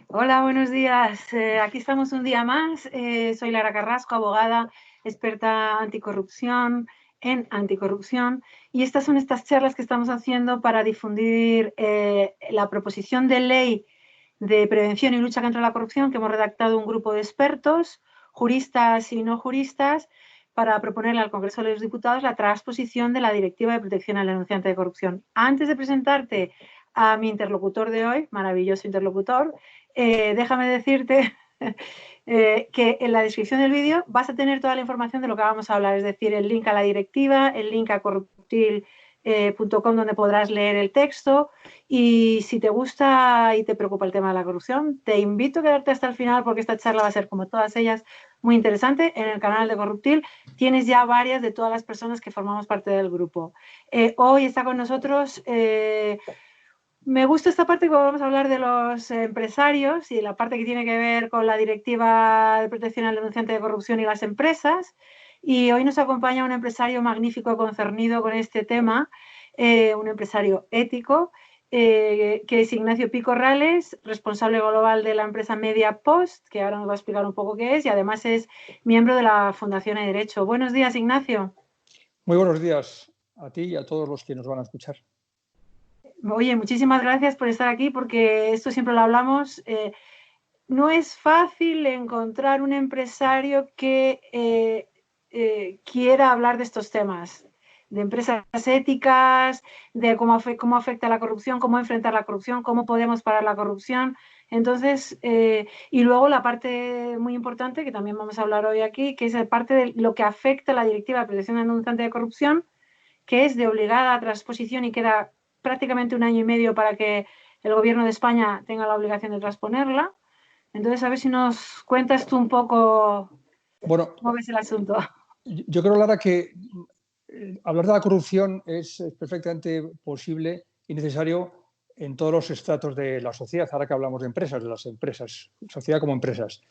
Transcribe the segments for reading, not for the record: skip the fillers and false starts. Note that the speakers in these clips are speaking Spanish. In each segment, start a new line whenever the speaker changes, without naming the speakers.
Hola, buenos días. Aquí estamos un día más. Soy Lara Carrasco, abogada, experta en anticorrupción, y estas son estas charlas que estamos haciendo para difundir la proposición de ley de prevención y lucha contra la corrupción que hemos redactado un grupo de expertos, juristas y no juristas, para proponerle al Congreso de los Diputados la transposición de la Directiva de Protección al Denunciante de Corrupción. Antes de presentarte a mi interlocutor de hoy, maravilloso interlocutor, déjame decirte que en la descripción del vídeo vas a tener toda la información de lo que vamos a hablar, es decir, el link a la directiva, el link a corruptil.com donde podrás leer el texto, y si te gusta y te preocupa el tema de la corrupción, te invito a quedarte hasta el final porque esta charla va a ser, como todas ellas, muy interesante. En el canal de Corruptil tienes ya varias de todas las personas que formamos parte del grupo. Hoy está con nosotros... me gusta esta parte que vamos a hablar de los empresarios y la parte que tiene que ver con la Directiva de Protección al Denunciante de Corrupción y las empresas. Y hoy nos acompaña un empresario magnífico concernido con este tema, un empresario ético, que es Ignacio Picorrales, responsable global de la empresa Media Post, que ahora nos va a explicar un poco qué es, y además es miembro de la Fundación de Derecho. Buenos días, Ignacio.
Muy buenos días a ti y a todos los que nos van a escuchar.
Oye, muchísimas gracias por estar aquí, porque esto siempre lo hablamos. No es fácil encontrar un empresario que quiera hablar de estos temas, de empresas éticas, de cómo afecta la corrupción, cómo enfrentar la corrupción, cómo podemos parar la corrupción. Entonces, y luego la parte muy importante que también vamos a hablar hoy aquí, que es la parte de lo que afecta a la Directiva de Protección al Denunciante de Corrupción, que es de obligada transposición y queda prácticamente 1 año y medio para que el Gobierno de España tenga la obligación de transponerla. Entonces, a ver si nos cuentas tú un poco cómo ves el asunto.
Yo creo, Lara, que hablar de la corrupción es perfectamente posible y necesario en todos los estratos de la sociedad, ahora que hablamos de las empresas, sociedad como empresas.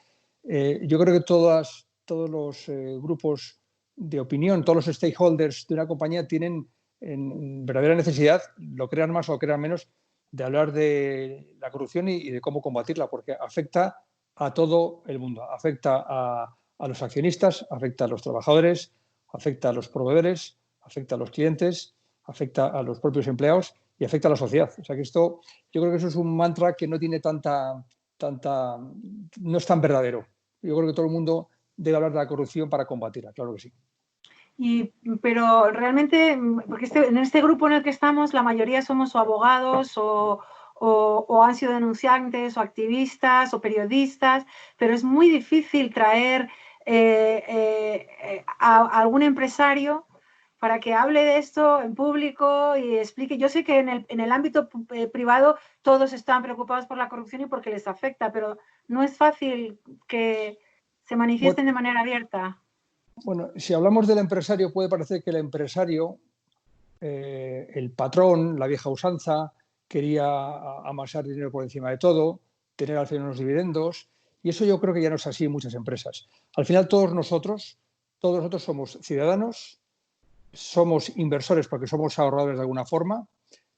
Yo creo que todos los grupos de opinión, todos los stakeholders de una compañía tienen en verdadera necesidad, lo crean más o lo crean menos, de hablar de la corrupción y de cómo combatirla, porque afecta a todo el mundo, afecta a los accionistas, afecta a los trabajadores, afecta a los proveedores, afecta a los clientes, afecta a los propios empleados y afecta a la sociedad. O sea que esto, yo creo que eso es un mantra que no tiene no es tan verdadero. Yo creo que todo el mundo debe hablar de la corrupción para combatirla, claro que sí.
Pero realmente, porque en este grupo en el que estamos, la mayoría somos o abogados o han sido denunciantes o activistas o periodistas, pero es muy difícil traer a algún empresario para que hable de esto en público y explique. Yo sé que en el ámbito privado todos están preocupados por la corrupción y porque les afecta, pero no es fácil que se manifiesten de manera abierta.
Bueno, si hablamos del empresario, puede parecer que el empresario, el patrón, la vieja usanza, quería amasar dinero por encima de todo, tener al final unos dividendos, y eso yo creo que ya no es así en muchas empresas. Al final todos nosotros somos ciudadanos, somos inversores porque somos ahorradores de alguna forma,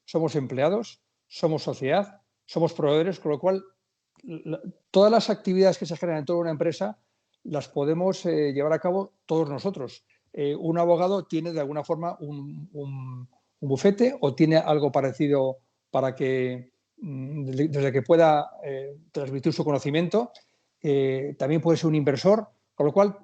somos empleados, somos sociedad, somos proveedores, con lo cual todas las actividades que se generan en toda una empresa las podemos llevar a cabo todos nosotros. Un abogado tiene de alguna forma un bufete o tiene algo parecido para que desde que pueda transmitir su conocimiento. También puede ser un inversor, con lo cual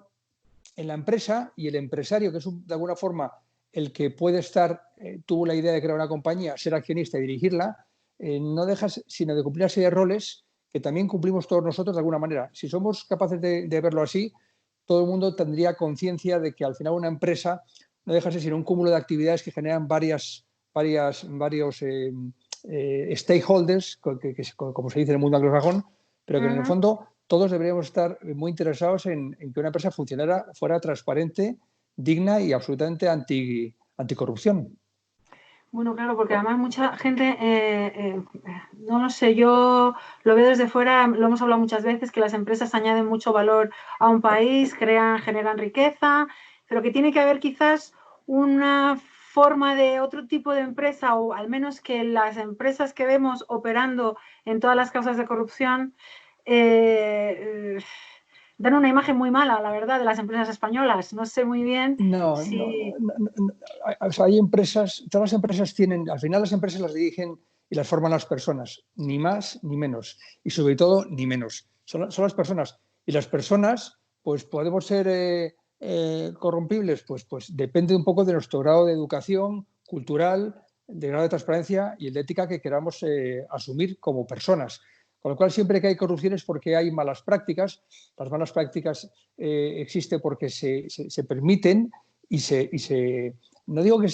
en la empresa y el empresario, que es de alguna forma el que puede estar, tuvo la idea de crear una compañía, ser accionista y dirigirla, no dejas sino de cumplir una serie de roles que también cumplimos todos nosotros de alguna manera. Si somos capaces de verlo así, todo el mundo tendría conciencia de que al final una empresa no deja de ser sino un cúmulo de actividades que generan varios stakeholders, como se dice en el mundo anglosajón, pero que en el fondo todos deberíamos estar muy interesados en que una empresa fuera transparente, digna y absolutamente anticorrupción.
Bueno, claro, porque además mucha gente, no lo sé, yo lo veo desde fuera, lo hemos hablado muchas veces, que las empresas añaden mucho valor a un país, generan riqueza, pero que tiene que haber quizás una forma de otro tipo de empresa, o al menos que las empresas que vemos operando en todas las causas de corrupción dan una imagen muy mala, la verdad, de las empresas españolas. No sé muy bien
No, no,
si...
no. O sea, hay empresas, todas las empresas tienen, al final las empresas las dirigen y las forman las personas, ni más ni menos, y sobre todo ni menos. Son las personas. Y las personas, pues podemos ser corrompibles, pues depende un poco de nuestro grado de educación cultural, de grado de transparencia y el de ética que queramos asumir como personas. Con lo cual, siempre que hay corrupción es porque hay malas prácticas. Las malas prácticas existen porque se permiten y no digo que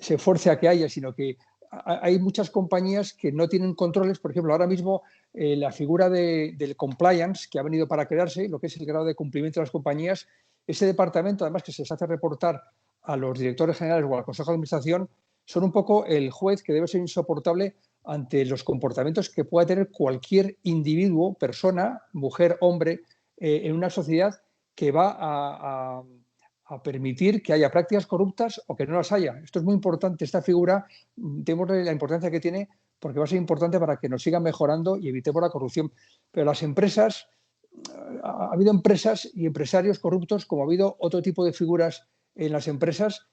se fuerce a que haya, sino que hay muchas compañías que no tienen controles. Por ejemplo, ahora mismo la figura del compliance que ha venido para quedarse, lo que es el grado de cumplimiento de las compañías, ese departamento, además que se les hace reportar a los directores generales o al Consejo de Administración, son un poco el juez que debe ser insoportable ante los comportamientos que pueda tener cualquier individuo, persona, mujer, hombre, en una sociedad que va a permitir que haya prácticas corruptas o que no las haya. Esto es muy importante. Esta figura, tenemos la importancia que tiene porque va a ser importante para que nos sigan mejorando y evitemos la corrupción. Pero las empresas, ha habido empresas y empresarios corruptos, como ha habido otro tipo de figuras en las empresas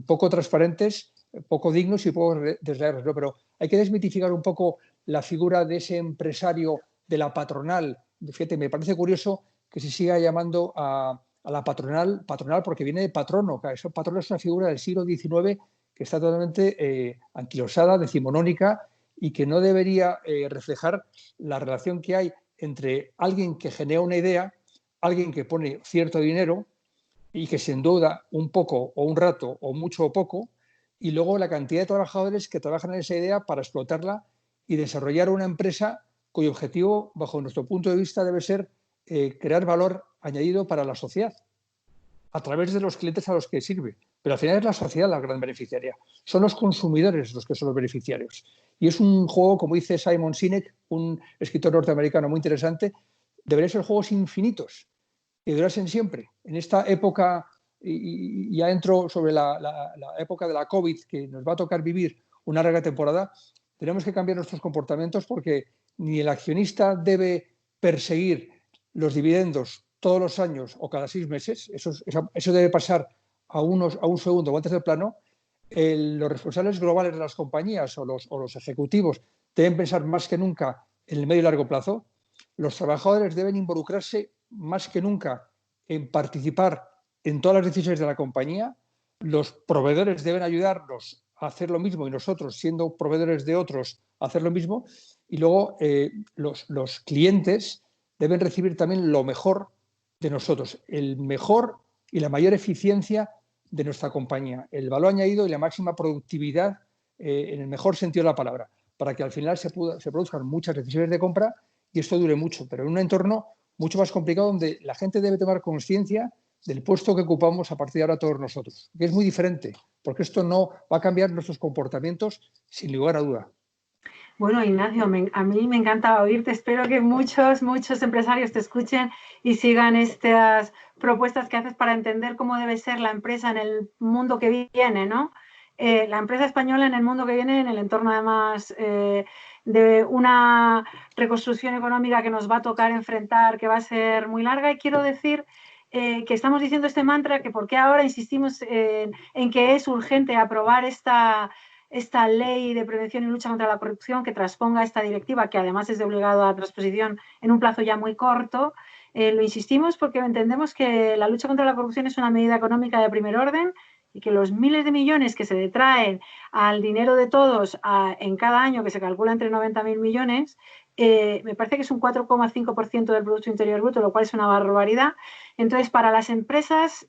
poco transparentes, poco dignos y poco desleales, ¿no? Pero hay que desmitificar un poco la figura de ese empresario de la patronal. Fíjate, me parece curioso que se siga llamando a la patronal porque viene de patrono. Eso, patrono es una figura del siglo XIX que está totalmente anquilosada, decimonónica y que no debería reflejar la relación que hay entre alguien que genera una idea, alguien que pone cierto dinero y que se endeuda un poco o un rato o mucho o poco, y luego la cantidad de trabajadores que trabajan en esa idea para explotarla y desarrollar una empresa cuyo objetivo, bajo nuestro punto de vista, debe ser crear valor añadido para la sociedad a través de los clientes a los que sirve. Pero al final es la sociedad la gran beneficiaria. Son los consumidores los que son los beneficiarios. Y es un juego, como dice Simon Sinek, un escritor norteamericano muy interesante, deberían ser juegos infinitos que durasen siempre. En esta época, y ya entro sobre la época de la COVID, que nos va a tocar vivir una larga temporada, tenemos que cambiar nuestros comportamientos porque ni el accionista debe perseguir los dividendos todos los años o cada 6 meses, eso debe pasar a un segundo o antes del plano. Los responsables globales de las compañías o los ejecutivos deben pensar más que nunca en el medio y largo plazo. Los trabajadores deben involucrarse más que nunca en participar en todas las decisiones de la compañía. Los proveedores deben ayudarnos a hacer lo mismo y nosotros, siendo proveedores de otros, a hacer lo mismo. Y luego los clientes deben recibir también lo mejor de nosotros, el mejor y la mayor eficiencia de nuestra compañía, el valor añadido y la máxima productividad en el mejor sentido de la palabra, para que al final se produzcan muchas decisiones de compra y esto dure mucho, pero en un entorno mucho más complicado donde la gente debe tomar conciencia del puesto que ocupamos a partir de ahora todos nosotros, que es muy diferente, porque esto no va a cambiar nuestros comportamientos sin lugar a duda.
Bueno, Ignacio, a mí me encanta oírte. Espero que muchos empresarios te escuchen y sigan estas propuestas que haces para entender cómo debe ser la empresa en el mundo que viene, ¿no? La empresa española en el mundo que viene, en el entorno además de una reconstrucción económica que nos va a tocar enfrentar, que va a ser muy larga. Y quiero decir que estamos diciendo este mantra, que por qué ahora insistimos en que es urgente aprobar esta ley de prevención y lucha contra la corrupción que transponga esta directiva, que además es de obligada transposición en un plazo ya muy corto. Lo insistimos porque entendemos que la lucha contra la corrupción es una medida económica de primer orden y que los miles de millones que se detraen al dinero de todos en cada año, que se calcula entre 90.000 millones, me parece que es un 4,5% del Producto Interior Bruto, lo cual es una barbaridad. Entonces, para las empresas...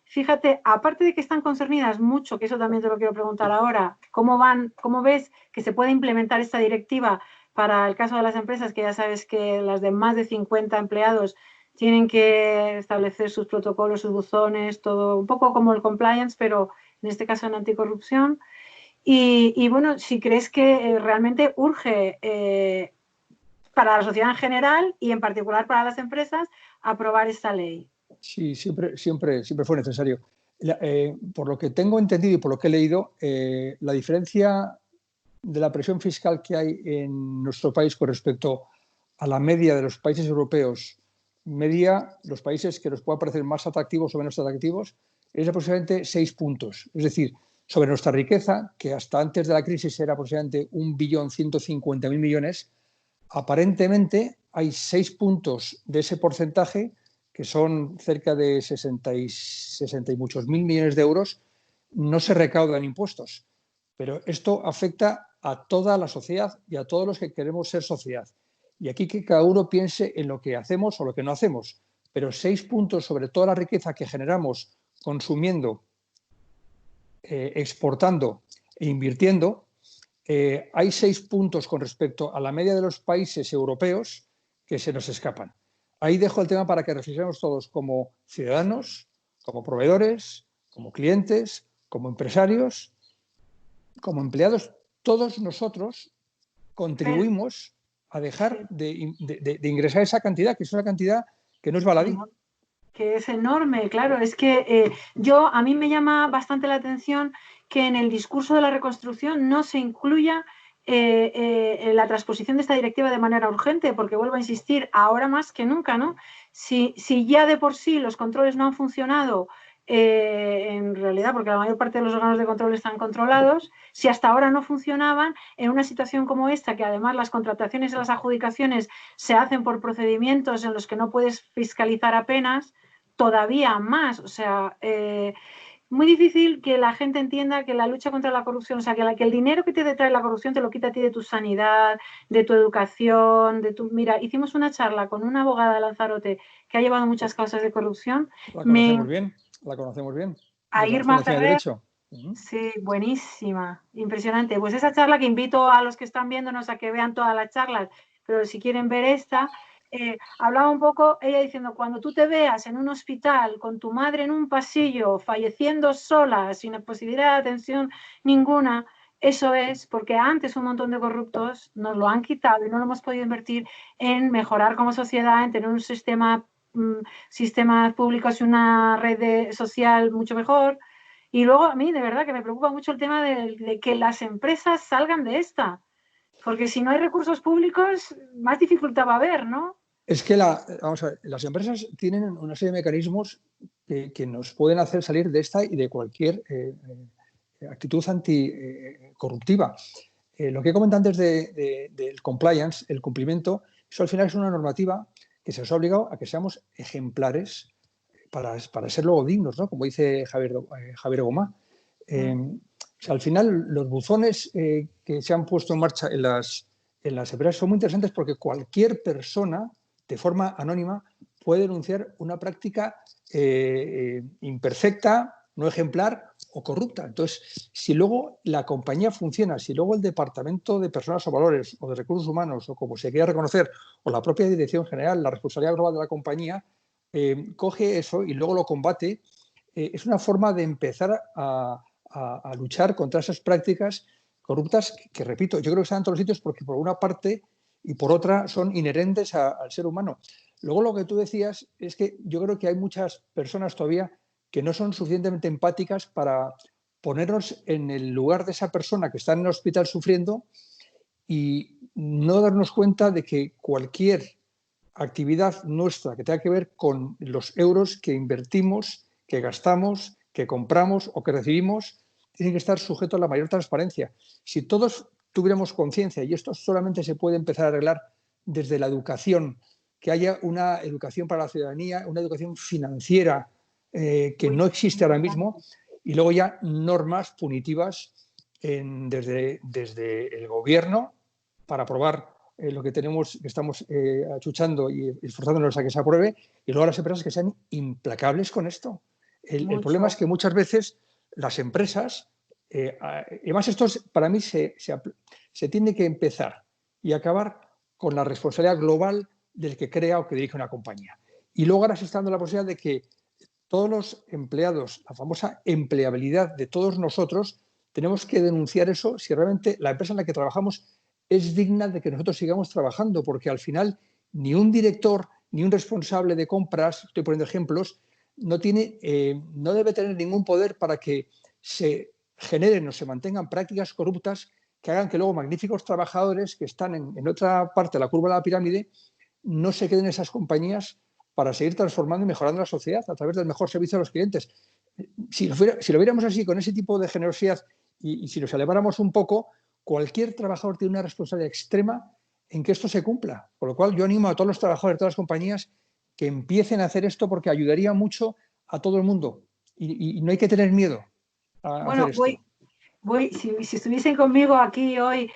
fíjate, aparte de que están concernidas mucho, que eso también te lo quiero preguntar ahora, ¿cómo ves que se puede implementar esta directiva para el caso de las empresas, que ya sabes que las de más de 50 empleados tienen que establecer sus protocolos, sus buzones, todo un poco como el compliance, pero en este caso en anticorrupción? Y bueno, si crees que realmente urge para la sociedad en general y en particular para las empresas aprobar esta ley.
Sí, siempre fue necesario. Por lo que tengo entendido y por lo que he leído, la diferencia de la presión fiscal que hay en nuestro país con respecto a la media de los países europeos, los países que nos puedan parecer más atractivos o menos atractivos, es aproximadamente 6 puntos. Es decir, sobre nuestra riqueza, que hasta antes de la crisis era aproximadamente 1.150.000 millones, aparentemente hay 6 puntos de ese porcentaje, que son cerca de 60 y muchos mil millones de euros, no se recaudan impuestos. Pero esto afecta a toda la sociedad y a todos los que queremos ser sociedad. Y aquí que cada uno piense en lo que hacemos o lo que no hacemos. Pero 6 puntos sobre toda la riqueza que generamos consumiendo, exportando e invirtiendo, hay 6 puntos con respecto a la media de los países europeos que se nos escapan. Ahí dejo el tema para que reflexionemos todos como ciudadanos, como proveedores, como clientes, como empresarios, como empleados. Todos nosotros contribuimos a dejar de ingresar esa cantidad, que es una cantidad que no es baladí.
Que es enorme, claro. Es que a mí me llama bastante la atención que en el discurso de la reconstrucción no se incluya la transposición de esta directiva de manera urgente, porque vuelvo a insistir, ahora más que nunca, ¿no? Si ya de por sí los controles no han funcionado, en realidad, porque la mayor parte de los órganos de control están controlados, si hasta ahora no funcionaban, en una situación como esta, que además las contrataciones y las adjudicaciones se hacen por procedimientos en los que no puedes fiscalizar apenas, todavía más. O sea, muy difícil que la gente entienda que la lucha contra la corrupción, o sea, que el dinero que te trae la corrupción te lo quita a ti de tu sanidad, de tu educación, de tu... Mira, hicimos una charla con una abogada de Lanzarote que ha llevado muchas causas de corrupción.
La conocemos bien, la conocemos bien.
A
Desde la
Irma
Fundación de
Ferrer.
Derecho.
Sí, buenísima, impresionante. Pues esa charla que invito a los que están viéndonos a que vean todas las charlas, pero si quieren ver esta, hablaba un poco ella diciendo, cuando tú te veas en un hospital con tu madre en un pasillo, falleciendo sola, sin posibilidad de atención ninguna, eso es porque antes un montón de corruptos nos lo han quitado y no lo hemos podido invertir en mejorar como sociedad, en tener un sistemas públicos y una red social mucho mejor. Y luego a mí de verdad que me preocupa mucho el tema de que las empresas salgan de esta, porque si no hay recursos públicos, más dificultad va a haber, ¿no?
Es que vamos a ver, las empresas tienen una serie de mecanismos que nos pueden hacer salir de esta y de cualquier actitud anticorruptiva. Lo que he comentado antes del compliance, el cumplimiento, eso al final es una normativa que se nos ha obligado a que seamos ejemplares para ser luego dignos, ¿no? Como dice Javier Gomá. O sea, al final, los buzones que se han puesto en marcha en las empresas son muy interesantes porque cualquier persona, de forma anónima, puede denunciar una práctica imperfecta, no ejemplar o corrupta. Entonces, si luego la compañía funciona, si luego el Departamento de Personas o Valores o de Recursos Humanos, o como se quiera reconocer, o la propia Dirección General, la responsabilidad global de la compañía, coge eso y luego lo combate, es una forma de empezar a luchar contra esas prácticas corruptas que, repito, yo creo que están en todos los sitios porque por una parte y por otra son inherentes al ser humano. Luego lo que tú decías es que yo creo que hay muchas personas todavía que no son suficientemente empáticas para ponernos en el lugar de esa persona que está en el hospital sufriendo y no darnos cuenta de que cualquier actividad nuestra que tenga que ver con los euros que invertimos, que gastamos, que compramos o que recibimos, tiene que estar sujeto a la mayor transparencia. Si todos tuviéramos conciencia, y esto solamente se puede empezar a arreglar desde la educación, que haya una educación para la ciudadanía, una educación financiera que no existe ahora mismo, y luego ya normas punitivas desde el gobierno para aprobar lo que tenemos, que estamos achuchando y esforzándonos a que se apruebe, y luego las empresas que sean implacables con esto. El problema es que muchas veces las empresas, además esto para mí se tiene que empezar y acabar con la responsabilidad global del que crea o que dirige una compañía. Y luego ahora se está dando la posibilidad de que todos los empleados, la famosa empleabilidad de todos nosotros, tenemos que denunciar eso si realmente la empresa en la que trabajamos es digna de que nosotros sigamos trabajando, porque al final ni un director ni un responsable de compras, estoy poniendo ejemplos, no debe tener ningún poder para que se generen o se mantengan prácticas corruptas que hagan que luego magníficos trabajadores que están en otra parte de la curva de la pirámide no se queden en esas compañías para seguir transformando y mejorando la sociedad a través del mejor servicio a los clientes. Si lo viéramos así, con ese tipo de generosidad y si nos eleváramos un poco, cualquier trabajador tiene una responsabilidad extrema en que esto se cumpla. Por lo cual yo animo a todos los trabajadores de todas las compañías que empiecen a hacer esto porque ayudaría mucho a todo el mundo y no hay que tener miedo a hacer esto.
Si estuviesen conmigo aquí hoy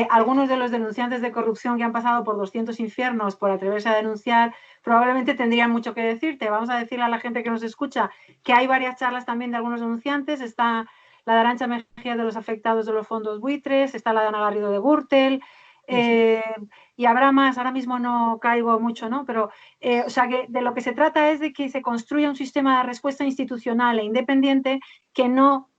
algunos de los denunciantes de corrupción que han pasado por 200 infiernos por atreverse a denunciar, probablemente tendrían mucho que decirte. Vamos a decirle a la gente que nos escucha que hay varias charlas también de algunos denunciantes. Está la de Arantxa Mejía de los afectados de los fondos buitres, está la de Ana Garrido de Gürtel, y habrá más. Ahora mismo no caigo mucho, ¿no? Pero, o sea, que de lo que se trata es de que se construya un sistema de respuesta institucional e independiente que no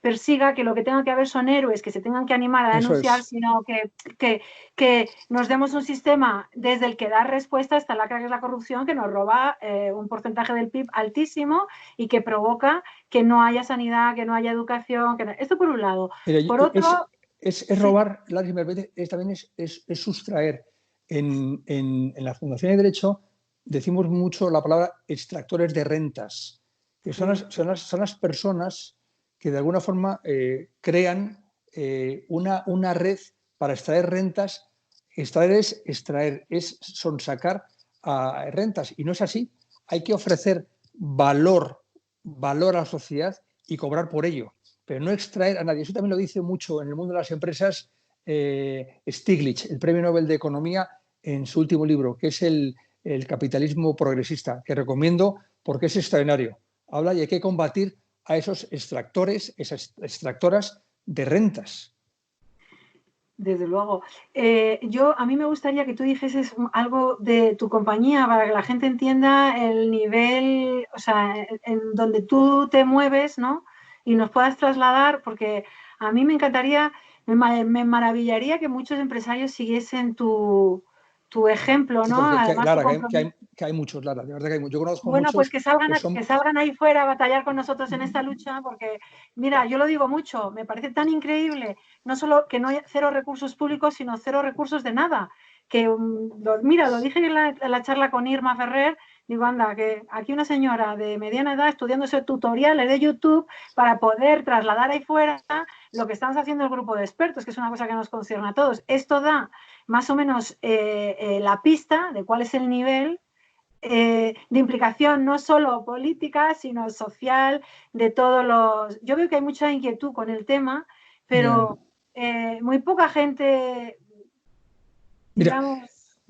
persiga que lo que tenga que haber son héroes que se tengan que animar a denunciar, sino que nos demos un sistema desde el que dar respuesta a esta lacra que es la corrupción, que nos roba un porcentaje del PIB altísimo y que provoca que no haya sanidad, que no haya educación. Esto por un lado.
Mira,
por otro...
Es robar, también es sustraer. En la Fundación de Derecho decimos mucho la palabra extractores de rentas, que son las personas que de alguna forma crean una red para extraer rentas. Extraer es sonsacar a rentas y no es así. Hay que ofrecer valor a la sociedad y cobrar por ello, pero no extraer a nadie. Eso también lo dice mucho en el mundo de las empresas Stiglitz, el Premio Nobel de Economía, en su último libro, que es el capitalismo progresista, que recomiendo porque es extraordinario. Habla y hay que combatir a esos extractores, esas extractoras de rentas.
Desde luego. A mí me gustaría que tú dijeses algo de tu compañía para que la gente entienda el nivel, o sea, en donde tú te mueves, ¿no? Y nos puedas trasladar, porque a mí me encantaría, me maravillaría que muchos empresarios siguiesen tu ejemplo, ¿no?
Además, Lara, que hay muchos, Lara, de verdad que hay muchos. Yo conozco muchos.
Pues que salgan ahí fuera a batallar con nosotros en esta lucha, porque, mira, yo lo digo mucho, me parece tan increíble, no solo que no hay cero recursos públicos, sino cero recursos de nada. Mira, lo dije en la charla con Irma Ferrer, digo, anda, que aquí una señora de mediana edad estudiándose tutoriales de YouTube para poder trasladar ahí fuera lo que estamos haciendo el grupo de expertos, que es una cosa que nos concierne a todos. Esto da más o menos la pista de cuál es el nivel de implicación no solo política, sino social, de todos los... Yo veo que hay mucha inquietud con el tema, pero muy poca gente, digamos...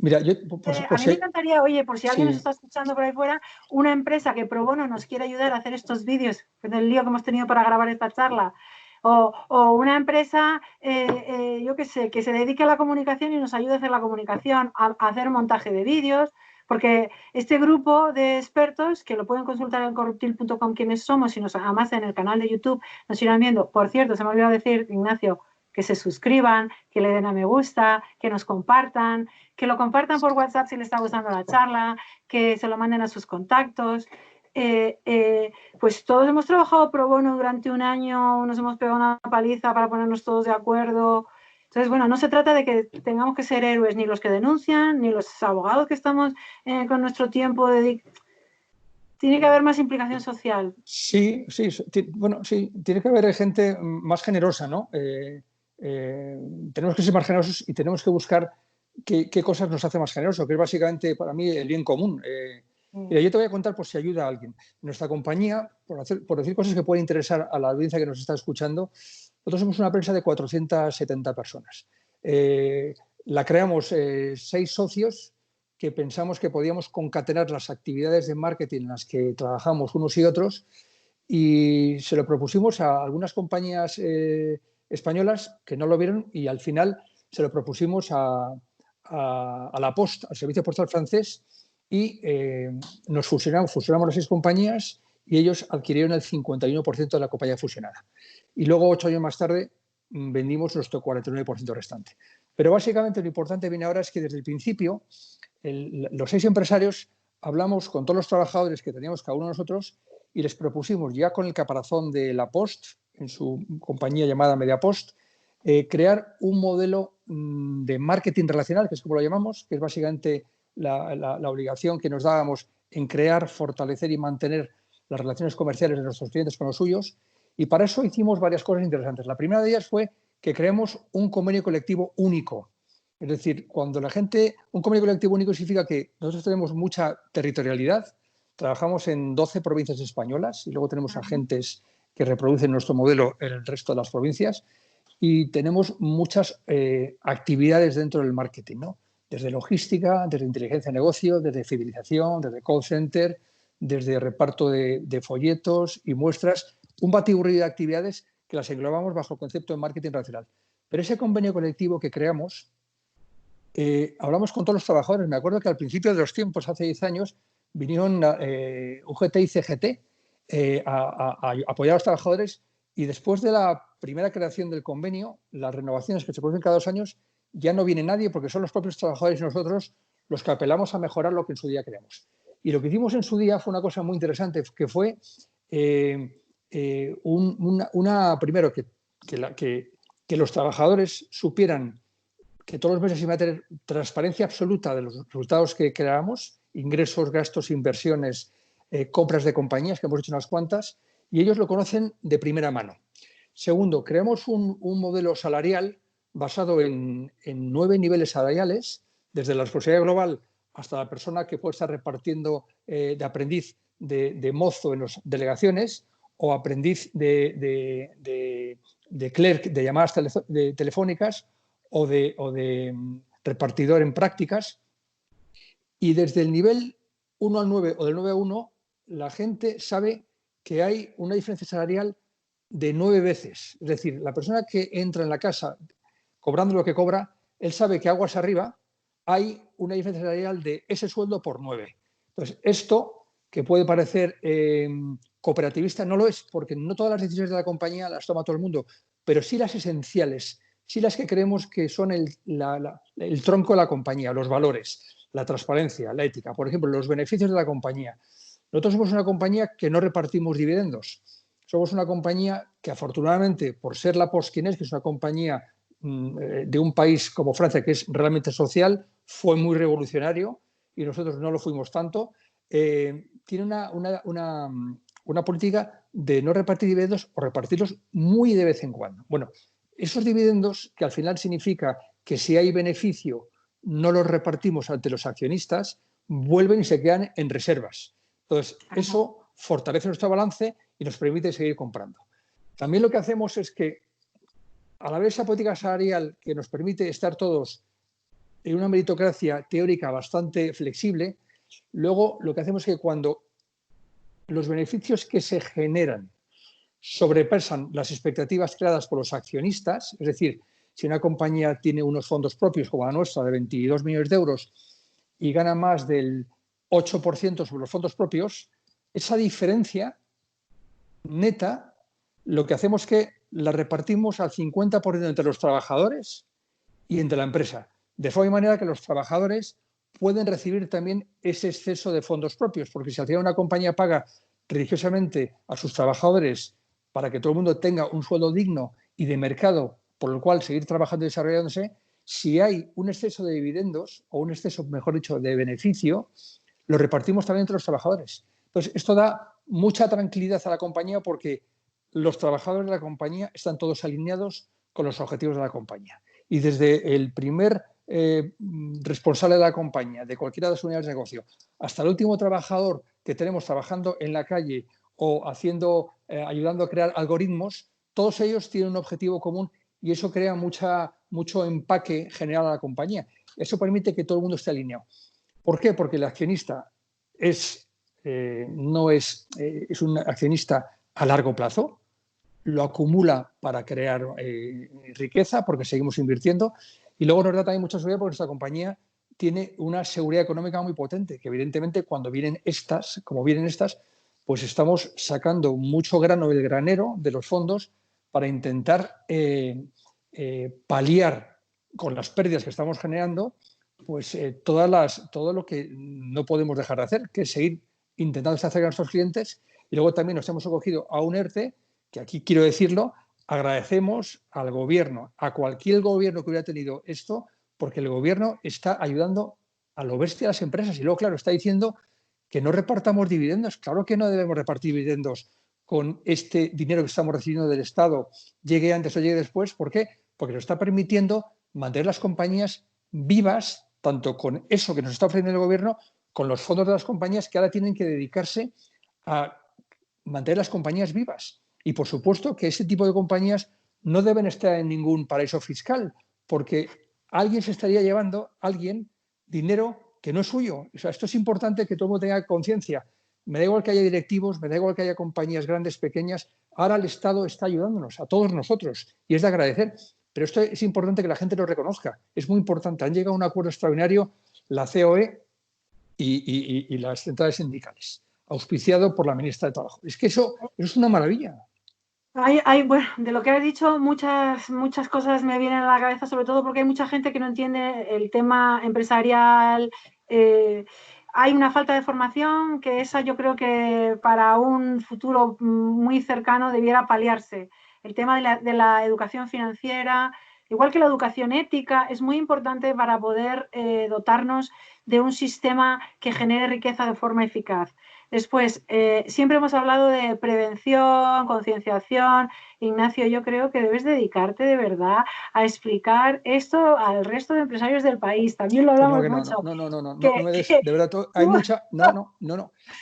Mira,
a mí me encantaría, oye, por si alguien nos está escuchando por ahí fuera, una empresa que pro bono nos quiere ayudar a hacer estos vídeos, del lío que hemos tenido para grabar esta charla, o una empresa, yo qué sé, que se dedique a la comunicación y nos ayude a hacer la comunicación, a hacer montaje de vídeos, porque este grupo de expertos, que lo pueden consultar en corruptil.com quiénes somos, y además en el canal de YouTube nos irán viendo. Por cierto, se me ha olvidado decir, Ignacio, que se suscriban, que le den a me gusta, que nos compartan, que lo compartan por WhatsApp si les está gustando la charla, que se lo manden a sus contactos. Pues todos hemos trabajado pro bono durante un año, nos hemos pegado una paliza para ponernos todos de acuerdo. Entonces, bueno, no se trata de que tengamos que ser héroes ni los que denuncian, ni los abogados que estamos con nuestro tiempo Tiene que haber más implicación social.
Sí, tiene que haber gente más generosa, ¿no? Tenemos que ser más generosos y tenemos que buscar qué cosas nos hace más generosos, que es básicamente para mí el bien común. Mira, yo te voy a contar por si ayuda a alguien. Nuestra compañía, por decir cosas que pueden interesar a la audiencia que nos está escuchando, nosotros somos una empresa de 470 personas. La creamos 6 socios que pensamos que podíamos concatenar las actividades de marketing en las que trabajamos unos y otros, y se lo propusimos a algunas compañías españolas que no lo vieron, y al final se lo propusimos a la Poste, al Servicio Postal francés, y nos fusionamos las 6 compañías y ellos adquirieron el 51% de la compañía fusionada. Y luego, 8 años más tarde, vendimos nuestro 49% restante. Pero básicamente lo importante viene ahora es que desde el principio los 6 empresarios hablamos con todos los trabajadores que teníamos cada uno de nosotros y les propusimos, ya con el caparazón de La Poste, en su compañía llamada Mediapost, crear un modelo de marketing relacional, que es como lo llamamos, que es básicamente la obligación que nos dábamos en crear, fortalecer y mantener las relaciones comerciales de nuestros clientes con los suyos. Y para eso hicimos varias cosas interesantes. La primera de ellas fue que creamos un convenio colectivo único. Es decir, cuando la gente, un convenio colectivo único significa que nosotros tenemos mucha territorialidad, trabajamos en 12 provincias españolas y luego tenemos agentes que reproducen nuestro modelo en el resto de las provincias y tenemos muchas actividades dentro del marketing, ¿no? Desde logística, desde inteligencia de negocio, desde fidelización, desde call center, desde reparto de folletos y muestras, un batiburrillo de actividades que las englobamos bajo el concepto de marketing relacional. Pero ese convenio colectivo que creamos, hablamos con todos los trabajadores. Me acuerdo que al principio de los tiempos, hace 10 años, vinieron UGT y CGT a apoyar a los trabajadores y después de la primera creación del convenio, las renovaciones que se producen cada 2 años, ya no viene nadie porque son los propios trabajadores y nosotros los que apelamos a mejorar lo que en su día creamos. Y lo que hicimos en su día fue una cosa muy interesante, que fue primero que los trabajadores supieran que todos los meses iba a tener transparencia absoluta de los resultados que creábamos, ingresos, gastos, inversiones, compras de compañías, que hemos hecho unas cuantas, y ellos lo conocen de primera mano. Segundo, creamos un modelo salarial basado en 9 niveles salariales, desde la responsabilidad global hasta la persona que puede estar repartiendo de aprendiz de mozo en las delegaciones o aprendiz de clerk de llamadas telefónicas o de repartidor en prácticas. Y desde el nivel 1 al 9 o del 9 a 1, la gente sabe que hay una diferencia salarial de 9 veces. Es decir, la persona que entra en la casa cobrando lo que cobra, él sabe que aguas arriba hay una diferencia salarial de ese sueldo por 9. Entonces, esto que puede parecer cooperativista, no lo es, porque no todas las decisiones de la compañía las toma todo el mundo, pero sí las esenciales, sí las que creemos que son el tronco de la compañía, los valores, la transparencia, la ética, por ejemplo, los beneficios de la compañía. Nosotros somos una compañía que no repartimos dividendos. Somos una compañía que, afortunadamente, por ser La Poste quien es, que es una compañía de un país como Francia, que es realmente social, fue muy revolucionario y nosotros no lo fuimos tanto, tiene una política de no repartir dividendos o repartirlos muy de vez en cuando. Bueno, esos dividendos, que al final significa que si hay beneficio no los repartimos ante los accionistas, vuelven y se quedan en reservas. Entonces, eso fortalece nuestro balance y nos permite seguir comprando. También lo que hacemos es que, a la vez esa política salarial que nos permite estar todos en una meritocracia teórica bastante flexible, luego lo que hacemos es que cuando los beneficios que se generan sobrepasan las expectativas creadas por los accionistas, es decir, si una compañía tiene unos fondos propios como la nuestra de 22 millones de euros y gana más del 8% sobre los fondos propios, esa diferencia neta lo que hacemos es que la repartimos al 50% entre los trabajadores y entre la empresa, de forma y manera que los trabajadores pueden recibir también ese exceso de fondos propios, porque si al final una compañía paga religiosamente a sus trabajadores para que todo el mundo tenga un sueldo digno y de mercado por el cual seguir trabajando y desarrollándose, si hay un exceso de dividendos o un exceso, mejor dicho, de beneficio, lo repartimos también entre los trabajadores. Entonces, esto da mucha tranquilidad a la compañía porque los trabajadores de la compañía están todos alineados con los objetivos de la compañía. Y desde el primer responsable de la compañía, de cualquiera de las unidades de negocio, hasta el último trabajador que tenemos trabajando en la calle o ayudando a crear algoritmos, todos ellos tienen un objetivo común y eso crea mucho empaque general a la compañía. Eso permite que todo el mundo esté alineado. ¿Por qué? Porque el accionista es un accionista a largo plazo, lo acumula para crear riqueza porque seguimos invirtiendo y luego nos da también mucha seguridad porque nuestra compañía tiene una seguridad económica muy potente, que evidentemente cuando vienen estas, pues estamos sacando mucho grano del granero de los fondos para intentar paliar con las pérdidas que estamos generando pues todo lo que no podemos dejar de hacer, que es seguir intentando estar cerca de nuestros clientes. Y luego también nos hemos acogido a un ERTE, que aquí quiero decirlo, agradecemos al gobierno, a cualquier gobierno que hubiera tenido esto, porque el gobierno está ayudando a lo bestia a las empresas. Y luego, claro, está diciendo que no repartamos dividendos. Claro que no debemos repartir dividendos con este dinero que estamos recibiendo del Estado, llegue antes o llegue después. ¿Por qué? Porque nos está permitiendo mantener las compañías vivas, tanto con eso que nos está ofreciendo el gobierno, con los fondos de las compañías que ahora tienen que dedicarse a mantener las compañías vivas. Y por supuesto que ese tipo de compañías no deben estar en ningún paraíso fiscal, porque alguien se estaría llevando, dinero que no es suyo. O sea, esto es importante que todo el mundo tenga conciencia. Me da igual que haya directivos, me da igual que haya compañías grandes, pequeñas. Ahora el Estado está ayudándonos, a todos nosotros, y es de agradecer. Pero esto es importante que la gente lo reconozca. Es muy importante. Han llegado a un acuerdo extraordinario la COE y las centrales sindicales, auspiciado por la ministra de Trabajo. Es que eso es una maravilla.
Bueno, de lo que has dicho, muchas cosas me vienen a la cabeza, sobre todo porque hay mucha gente que no entiende el tema empresarial. Hay una falta de formación que esa yo creo que para un futuro muy cercano debiera paliarse. El tema de la educación financiera, igual que la educación ética, es muy importante para poder dotarnos de un sistema que genere riqueza de forma eficaz. Después, siempre hemos hablado de prevención, concienciación. Ignacio, yo creo que debes dedicarte de verdad a explicar esto al resto de empresarios del país. También lo
Que no,
hablamos
que no,
mucho.
no me des, de verdad, hay mucha, no.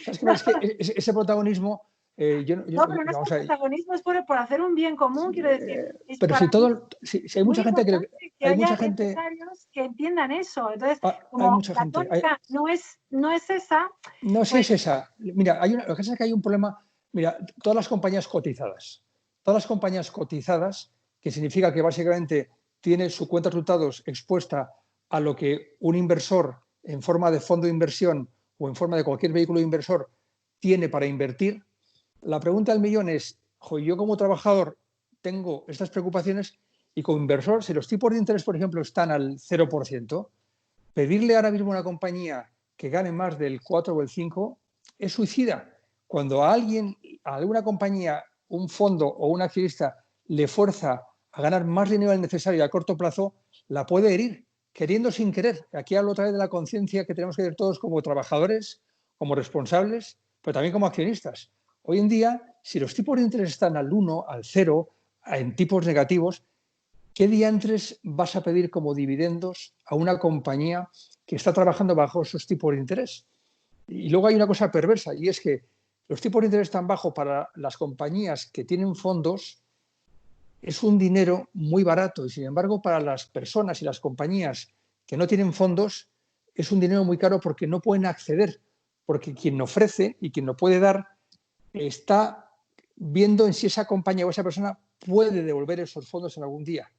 ¿Sabes qué pasa? Es que ese protagonismo,
No, pero no es
vamos
por
a ver,
protagonismo, es por hacer un bien común, quiero decir. Es
pero
para mí
si hay
muy
mucha gente
importante que
hay
haya
mucha gente,
empresarios que entiendan eso. Entonces,
hay
como
mucha
la
gente,
tónica no es esa,
no sé
pues
si es esa. Mira, lo que pasa es que hay un problema. Mira, todas las compañías cotizadas, que significa que básicamente tiene su cuenta de resultados expuesta a lo que un inversor en forma de fondo de inversión o en forma de cualquier vehículo inversor tiene para invertir. La pregunta del millón es, yo como trabajador tengo estas preocupaciones y como inversor, si los tipos de interés, por ejemplo, están al 0%, pedirle ahora mismo a una compañía que gane más del 4 o el 5 es suicida. Cuando a alguna compañía, un fondo o un accionista le fuerza a ganar más dinero del necesario a corto plazo, la puede herir, queriendo sin querer. Aquí hablo otra vez de la conciencia que tenemos que tener todos como trabajadores, como responsables, pero también como accionistas. Hoy en día, si los tipos de interés están al 1, al 0, en tipos negativos, ¿qué diantres vas a pedir como dividendos a una compañía que está trabajando bajo esos tipos de interés? Y luego hay una cosa perversa, y es que los tipos de interés tan bajos para las compañías que tienen fondos es un dinero muy barato, y sin embargo para las personas y las compañías que no tienen fondos es un dinero muy caro porque no pueden acceder, porque quien ofrece y quien lo puede dar está viendo en si esa compañía o esa persona puede devolver esos fondos en algún día.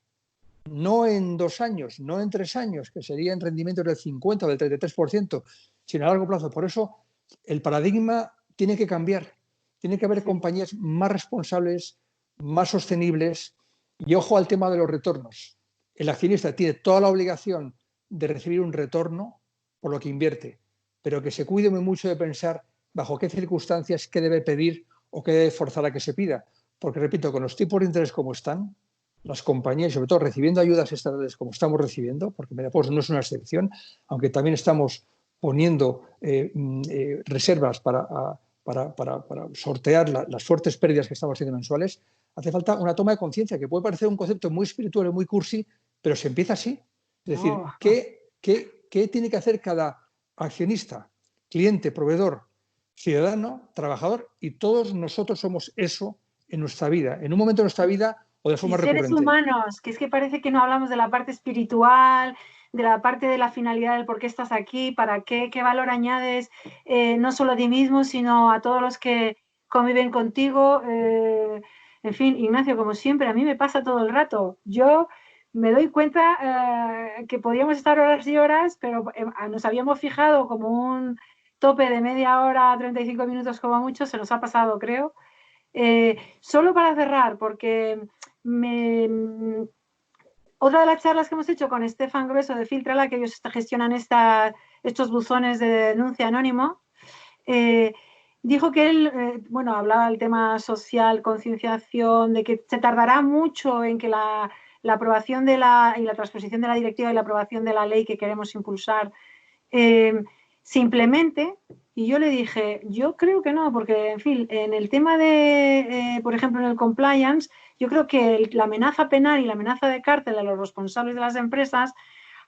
No en 2 años, no en 3 años, que serían rendimientos del 50 o del 33%, sino a largo plazo. Por eso el paradigma tiene que cambiar. Tiene que haber compañías más responsables, más sostenibles. Y ojo al tema de los retornos. El accionista tiene toda la obligación de recibir un retorno por lo que invierte, pero que se cuide muy mucho de pensar bajo qué circunstancias, qué debe pedir o qué debe forzar a que se pida. Porque, repito, con los tipos de interés como están, las compañías, sobre todo recibiendo ayudas estatales como estamos recibiendo, porque Mediapos no es una excepción, aunque también estamos poniendo reservas para sortear las fuertes pérdidas que estamos haciendo mensuales, hace falta una toma de conciencia, que puede parecer un concepto muy espiritual y muy cursi, pero se empieza así. Es decir,
no.
¿qué tiene que hacer cada accionista, cliente, proveedor, ciudadano, trabajador? Y todos nosotros somos eso en nuestra vida, en un momento de nuestra vida o de
Y
forma
seres
recurrente.
humanos, que es que parece que no hablamos de la parte espiritual, de la parte de la finalidad del por qué estás aquí, para qué valor añades, no solo a ti mismo, sino a todos los que conviven contigo. En fin, Ignacio, como siempre, a mí me pasa todo el rato. Yo me doy cuenta que podíamos estar horas y horas, pero nos habíamos fijado como un tope de media hora, 35 minutos como mucho, se nos ha pasado, creo. Solo para cerrar, porque me, Otra de las charlas que hemos hecho con Estefan Grueso de Filtrala, que ellos gestionan estos buzones de denuncia anónimo, dijo que él, bueno, hablaba del tema social, concienciación, de que se tardará mucho en que la aprobación y la transposición de la directiva y la aprobación de la ley que queremos impulsar se implemente. Y yo le dije, yo creo que no, porque, en fin, en el tema de, por ejemplo, en el compliance, yo creo que la amenaza penal y la amenaza de cárcel a los responsables de las empresas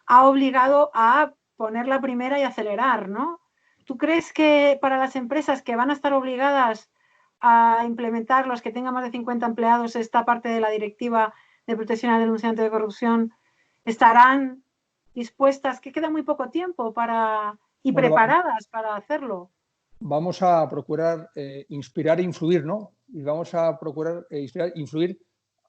ha obligado a poner la primera y acelerar, ¿no? ¿Tú crees que para las empresas que van a estar obligadas a implementar, los que tengan más de 50 empleados, esta parte de la directiva de protección al denunciante de corrupción, estarán dispuestas, que queda muy poco tiempo y
Bueno,
preparadas para hacerlo?
vamos a procurar inspirar e influir, ¿no? Y vamos a procurar inspirar e influir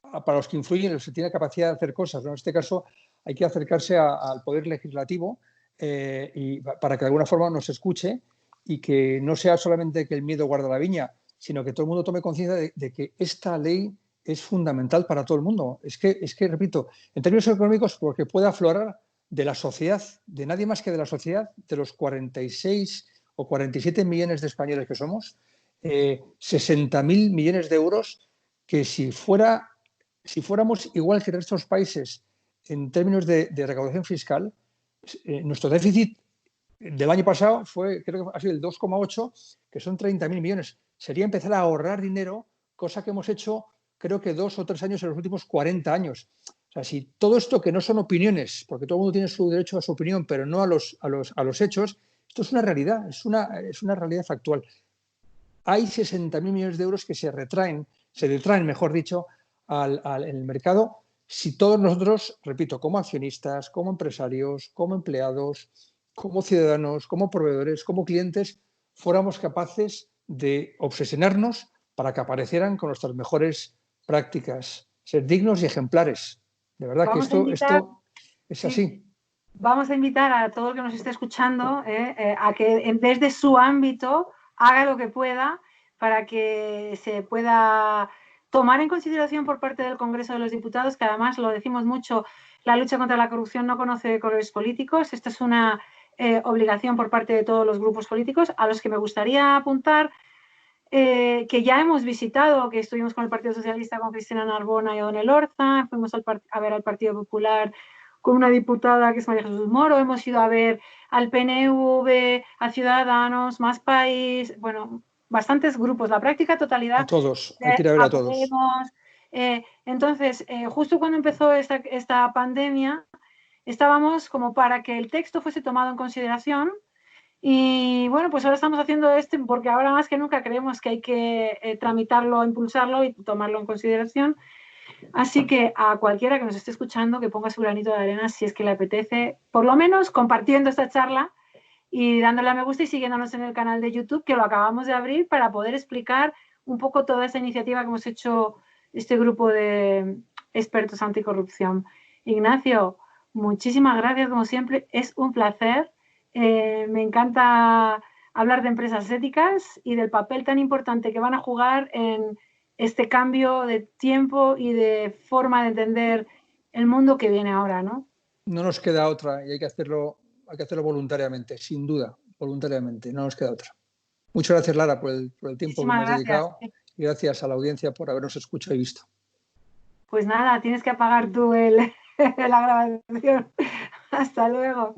para los que influyen, los que tienen capacidad de hacer cosas, ¿no? En este caso hay que acercarse al Poder Legislativo y para que de alguna forma nos escuche y que no sea solamente que el miedo guarda la viña, sino que todo el mundo tome conciencia de que esta ley es fundamental para todo el mundo. Es que, repito, en términos económicos, porque puede aflorar de la sociedad, de nadie más que de la sociedad, de los 46 o 47 millones de españoles que somos, 60.000 millones de euros que si fuéramos igual que en estos países en términos de recaudación fiscal, nuestro déficit del año pasado fue, creo que ha sido el 2,8, que son 30.000 millones. Sería empezar a ahorrar dinero, cosa que hemos hecho creo que 2 o 3 años en los últimos 40 años. O sea, si todo esto que no son opiniones, porque todo el mundo tiene su derecho a su opinión, pero no a los hechos, esto es una realidad, es una realidad factual. Hay 60.000 millones de euros que se detraen, mejor dicho, en el mercado si todos nosotros, repito, como accionistas, como empresarios, como empleados, como ciudadanos, como proveedores, como clientes, fuéramos capaces de obsesionarnos para que aparecieran con nuestras mejores prácticas, ser dignos y ejemplares. De verdad que
Vamos a invitar,
esto es
sí,
así.
vamos a invitar a todo el que nos esté escuchando a que desde su ámbito haga lo que pueda para que se pueda tomar en consideración por parte del Congreso de los Diputados, que además lo decimos mucho, la lucha contra la corrupción no conoce colores políticos. Esto es una obligación por parte de todos los grupos políticos, a los que me gustaría apuntar que ya hemos visitado, que estuvimos con el Partido Socialista, con Cristina Narbona y Don Elorza, fuimos a ver al Partido Popular con una diputada que es María Jesús Moro, hemos ido a ver al PNV, a Ciudadanos, Más País, bueno, bastantes grupos, la práctica
A
totalidad
todos, hay
de
que ir a ver a todos.
Podemos. Entonces, justo cuando empezó esta pandemia, estábamos como para que el texto fuese tomado en consideración. Y bueno, pues ahora estamos haciendo porque ahora más que nunca creemos que hay que tramitarlo, impulsarlo y tomarlo en consideración. Así que a cualquiera que nos esté escuchando que ponga su granito de arena si es que le apetece, por lo menos compartiendo esta charla y dándole a me gusta y siguiéndonos en el canal de YouTube, que lo acabamos de abrir para poder explicar un poco toda esta iniciativa que hemos hecho este grupo de expertos anticorrupción. Ignacio, muchísimas gracias como siempre, es un placer. Me encanta hablar de empresas éticas y del papel tan importante que van a jugar en este cambio de tiempo y de forma de entender el mundo que viene ahora, ¿no?
No nos queda otra y hay que hacerlo voluntariamente, sin duda, voluntariamente, no nos queda otra. Muchas gracias, Lara, por el tiempo que me
Muchísimas
has
gracias.
dedicado y gracias a la audiencia por habernos escuchado y visto.
Pues nada, tienes que apagar tú la grabación. Hasta luego.